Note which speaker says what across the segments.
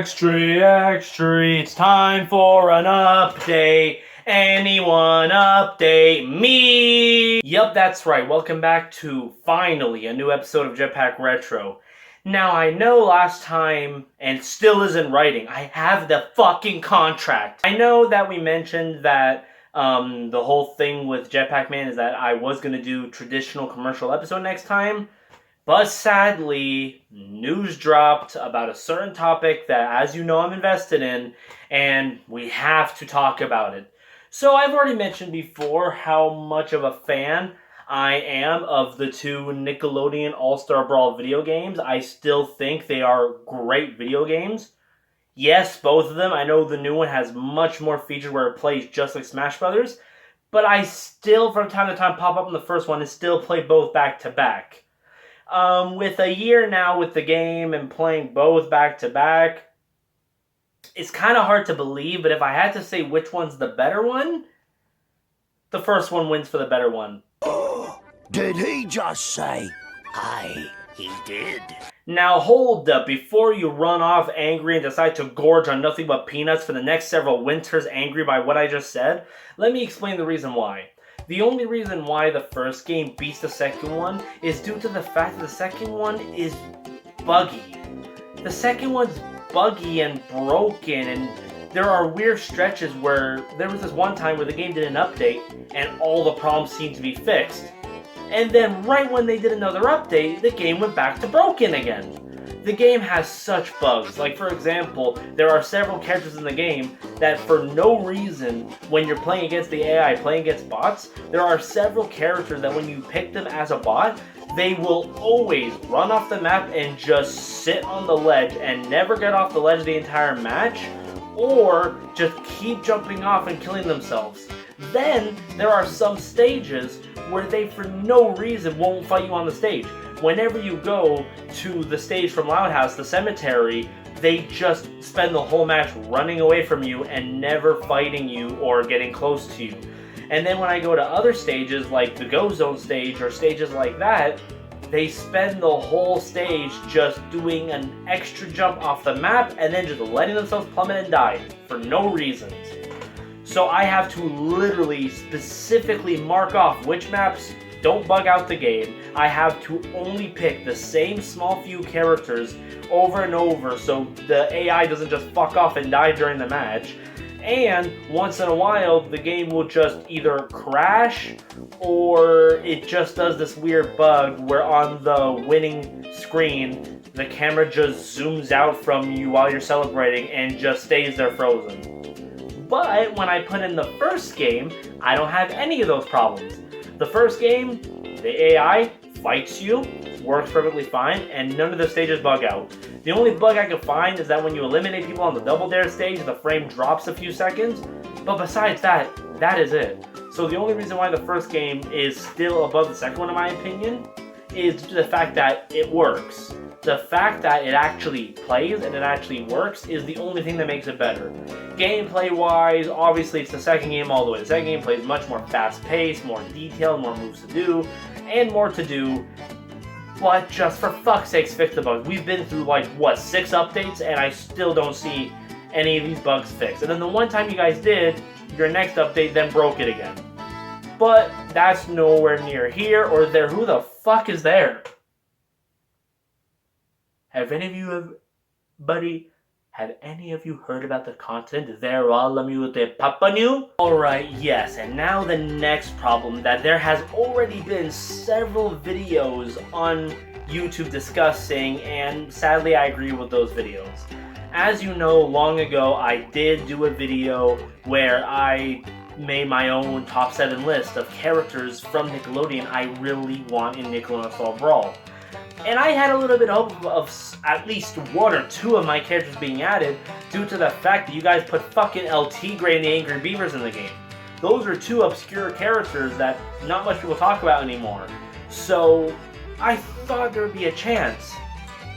Speaker 1: Extra, it's time for an update. Anyone update me? Yup, that's right. Welcome back to, finally, a new episode of Jetpack Retro. Now, I know last time, and still is in writing, I have the fucking contract. I know that we mentioned that the whole thing with JetpackMan is that I was going to do traditional commercial episode next time. But sadly, news dropped about a certain topic that, as you know, I'm invested in, and we have to talk about it. So I've already mentioned before how much of a fan I am of the two Nickelodeon All-Star Brawl video games. I still think they are great video games. Yes, both of them. I know the new one has much more features where it plays just like Smash Brothers, but I still, from time to time, pop up in the first one and still play both back to back. With a year now with the game and playing both back to back, it's kind of hard to believe, but if I had to say which one's the better one, the first one wins for the better one.
Speaker 2: Oh, did he just say, aye, he did?
Speaker 1: Now hold up, before you run off angry and decide to gorge on nothing but peanuts for the next several winters angry by what I just said, let me explain the reason why. The only reason why the first game beats the second one is due to the fact that the second one is buggy. The second one's buggy and broken, and there are weird stretches where there was this one time where the game did an update and all the problems seemed to be fixed. And then right when they did another update, the game went back to broken again. The game has such bugs. Like, for example, there are several characters in the game that for no reason, when you're playing against the AI, playing against bots, there are several characters that when you pick them as a bot, they will always run off the map and just sit on the ledge and never get off the ledge the entire match, or just keep jumping off and killing themselves. Then, there are some stages where they for no reason won't fight you on the stage. Whenever you go to the stage from Loud House, the cemetery, they just spend the whole match running away from you and never fighting you or getting close to you. And then when I go to other stages, like the Go Zone stage or stages like that, they spend the whole stage just doing an extra jump off the map and then just letting themselves plummet and die for no reasons. So I have to literally specifically mark off which maps don't bug out the game. I have to only pick the same small few characters over and over so the AI doesn't just fuck off and die during the match. And once in a while, the game will just either crash or it just does this weird bug where on the winning screen, the camera just zooms out from you while you're celebrating and just stays there frozen. But when I put in the first game, I don't have any of those problems. The first game, the AI fights you, works perfectly fine, and none of the stages bug out. The only bug I can find is that when you eliminate people on the double dare stage, the frame drops a few seconds, but besides that, that is it. So the only reason why the first game is still above the second one in my opinion is due to the fact that it works. The fact that it actually plays and it actually works is the only thing that makes it better. Gameplay-wise, obviously it's the second game all the way. The second game plays much more fast-paced, more detailed, more moves to do, and more to do. But just for fuck's sakes, fix the bugs. We've been through, 6 updates, and I still don't see any of these bugs fixed. And then the one time you guys did, your next update then broke it again. But that's nowhere near here or there. Who the fuck is there? Have any of you heard about the content there all mute Papa New? Alright, yes, and now the next problem that there has already been several videos on YouTube discussing, and sadly I agree with those videos. As you know, long ago I did do a video where I made my own top 7 list of characters from Nickelodeon I really want in Nickelodeon All-Star Brawl. And I had a little bit of at least 1 or 2 of my characters being added due to the fact that you guys put fucking LT Gray and the Angry Beavers in the game. Those are 2 obscure characters that not much people talk about anymore. So I thought there would be a chance.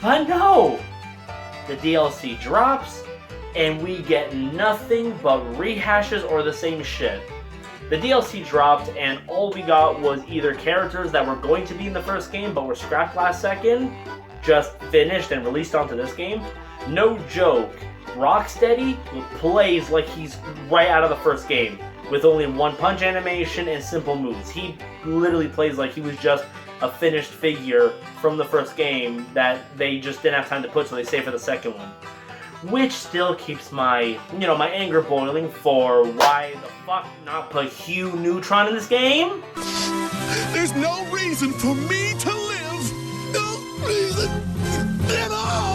Speaker 1: But no! The DLC drops and we get nothing but rehashes or the same shit. The DLC dropped and all we got was either characters that were going to be in the first game but were scrapped last second, just finished and released onto this game, No joke. Rocksteady plays like he's right out of the first game, with only one punch animation and simple moves. He literally plays like he was just a finished figure from the first game that they just didn't have time to put, so they saved for the second one. Which still keeps my, my anger boiling for why the fuck not put Hugh Neutron in this game?
Speaker 3: There's no reason for me to live. No reason at all.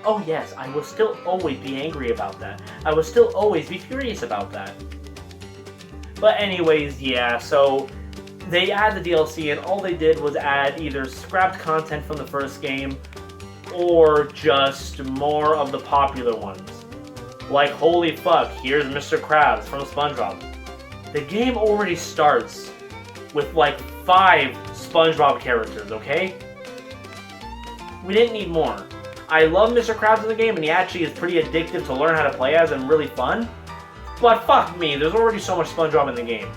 Speaker 1: Oh yes, I will still always be angry about that. I will still always be furious about that. But anyways, yeah, so they add the DLC and all they did was add either scrapped content from the first game or just more of the popular ones. Like, holy fuck, here's Mr. Krabs from SpongeBob. The game already starts with like 5 SpongeBob characters, okay? We didn't need more. I love Mr. Krabs in the game, and he actually is pretty addictive to learn how to play as and really fun. But fuck me, there's already so much SpongeBob in the game.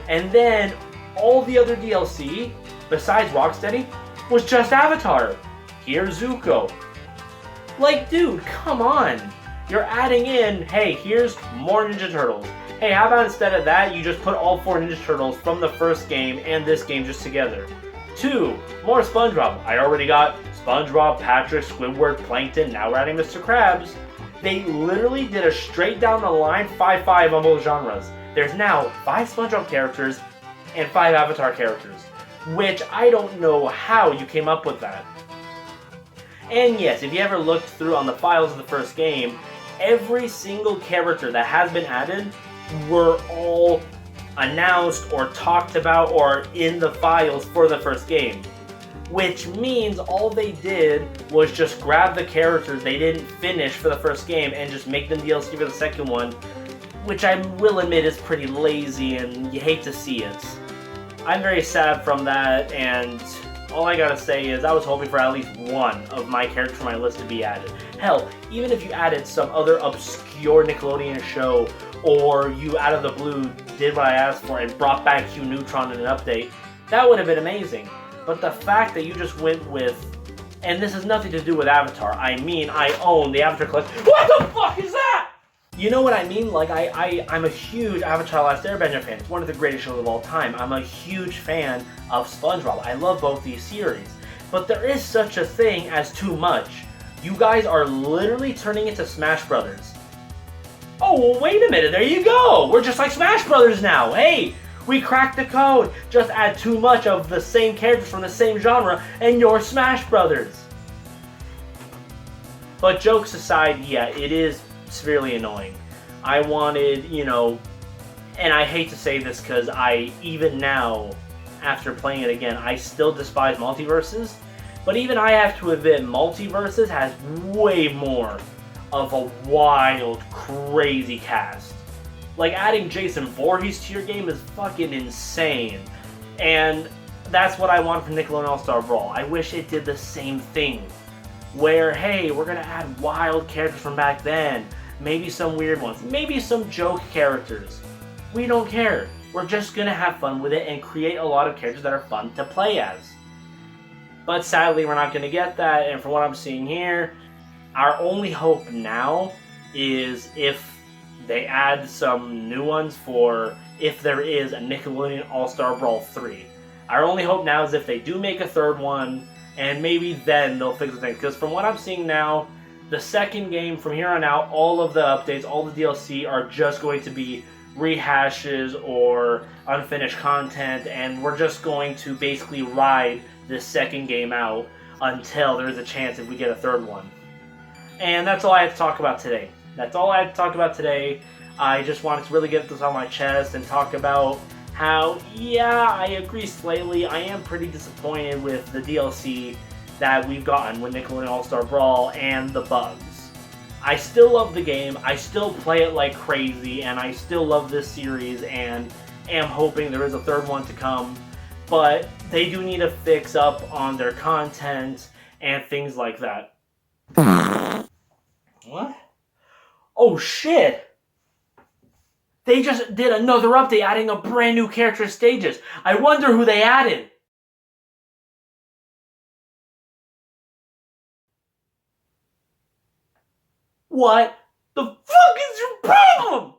Speaker 1: And then, all the other DLC, besides Rocksteady, was just Avatar. Here's Zuko. Like, dude, come on. You're adding in, hey, here's more Ninja Turtles. Hey, how about instead of that, you just put all 4 Ninja Turtles from the first game and this game just together. 2, more SpongeBob. I already got SpongeBob, Patrick, Squidward, Plankton, now we're adding Mr. Krabs. They literally did a straight down the line 5-5 on both genres. There's now 5 SpongeBob characters and 5 Avatar characters, which I don't know how you came up with that. And yes, if you ever looked through on the files of the first game, every single character that has been added were all announced or talked about or in the files for the first game. Which means all they did was just grab the characters they didn't finish for the first game and just make them DLC for the second one, which I will admit is pretty lazy and you hate to see it. I'm very sad from that, and all I gotta say is I was hoping for at least one of my characters from my list to be added. Hell, even if you added some other obscure Nickelodeon show, or you out of the blue did what I asked for and brought back Hugh Neutron in an update, that would have been amazing. But the fact that you just went with, and this has nothing to do with Avatar, I mean I own the Avatar collection. What the fuck is that? You know what I mean? Like, I'm a huge Avatar Last Airbender fan. It's one of the greatest shows of all time. I'm a huge fan of SpongeBob. I love both these series. But there is such a thing as too much. You guys are literally turning into Smash Brothers. Oh, well, wait a minute. There you go. We're just like Smash Brothers now. Hey, we cracked the code. Just add too much of the same characters from the same genre and you're Smash Brothers. But jokes aside, yeah, it is severely annoying. I wanted, and I hate to say this because even now, after playing it again, I still despise multiverses. But even I have to admit, multiverses has way more of a wild, crazy cast. Like, adding Jason Voorhees to your game is fucking insane. And that's what I want from Nickelodeon All-Star Brawl. I wish it did the same thing. Where, hey, we're gonna add wild characters from back then. Maybe some weird ones. Maybe some joke characters. We don't care. We're just gonna have fun with it and create a lot of characters that are fun to play as. But sadly, we're not gonna get that, and from what I'm seeing here, our only hope now is if they add some new ones for if there is a Nickelodeon All-Star Brawl 3. Our only hope now is if they do make a third one, and maybe then they'll fix the thing. Because from what I'm seeing now, the second game, from here on out, all of the updates, all the DLC are just going to be rehashes or unfinished content, and we're just going to basically ride this second game out until there's a chance if we get a third one. And that's all I had to talk about today. That's all I had to talk about today. I just wanted to really get this on my chest and talk about how, yeah, I agree slightly. I am pretty disappointed with the DLC that we've gotten with Nickelodeon All-Star Brawl and the bugs. I still love the game, I still play it like crazy, and I still love this series and am hoping there is a third one to come, but they do need to fix up on their content and things like that. What? Oh shit! They just did another update adding a brand new character stages. I wonder who they added. What the fuck is your problem?